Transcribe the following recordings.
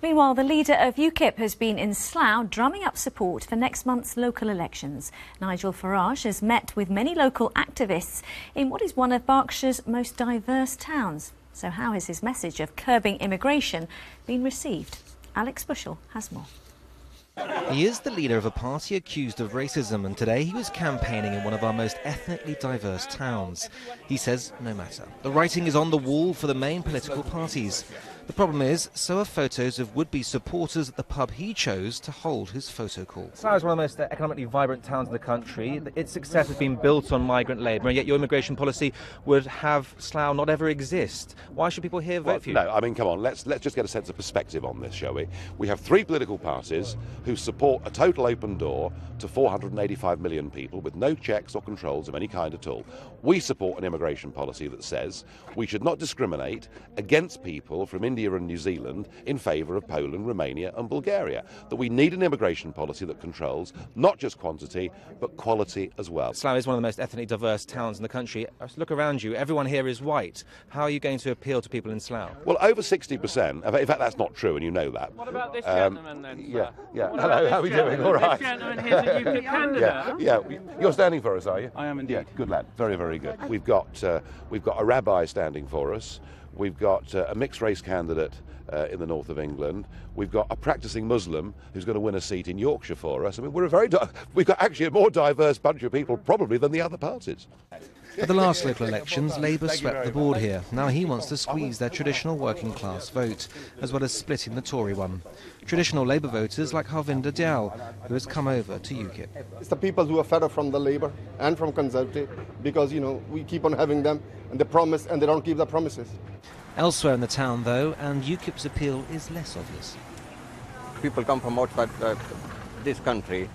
Meanwhile, the leader of UKIP has been in Slough drumming up support for next month's local elections. Nigel Farage has met with many local activists in what is one of Berkshire's most diverse towns. So how has his message of curbing immigration been received? Alex Bushell has more. He is the leader of a party accused of racism, and today he was campaigning in one of our most ethnically diverse towns. He says no matter. The writing is on the wall for the main political parties. The problem is, so are photos of would-be supporters at the pub he chose to hold his photo call. Slough is one of the most economically vibrant towns in the country. Its success has been built on migrant labour, and yet your immigration policy would have Slough not ever exist. Why should people here vote for you? No, I mean, come on, let's just get a sense of perspective on this, shall we? We have three political parties who support a total open door to 485 million people with no checks or controls of any kind at all. We support an immigration policy that says we should not discriminate against people from India and New Zealand in favour of Poland, Romania and Bulgaria. That we need an immigration policy that controls not just quantity but quality as well. Slough is one of the most ethnically diverse towns in the country. Look around you, everyone here is white. How are you going to appeal to people in Slough? Well, over 60%, in fact that's not true and you know that. What about this gentleman then? Yeah. Hello, how are we doing? All right. This gentleman here's a UKIP candidate. Yeah, you're standing for us, are you? I am indeed. Yeah, good lad. Very, very good. We've got a rabbi standing for us. We've got a mixed-race candidate in the north of England. We've got a practising Muslim who's going to win a seat in Yorkshire for us. I mean, we've got actually a more diverse bunch of people probably than the other parties. At the last local elections, Labour swept the board here. Now he wants to squeeze their traditional working-class vote, as well as splitting the Tory one. Traditional Labour voters like Harvinder Dayal, who has come over to UKIP. It's the people who are fed up from the Labour and from Conservative because, you know, we keep on having them and they promise and they don't keep their promises. Elsewhere in the town, though, and UKIP's appeal is less obvious. People come from outside this country,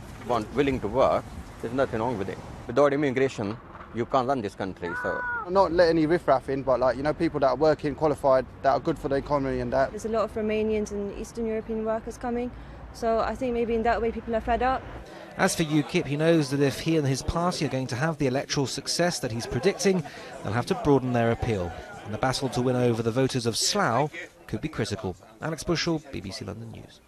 willing to work. There's nothing wrong with it. Without immigration, you can't run this country, so... Not let any riffraff in, but, like, you know, people that are working, qualified, that are good for the economy and that. There's a lot of Romanians and Eastern European workers coming, so I think maybe in that way people are fed up. As for UKIP, he knows that if he and his party are going to have the electoral success that he's predicting, they'll have to broaden their appeal. And the battle to win over the voters of Slough could be critical. Alex Bushell, BBC London News.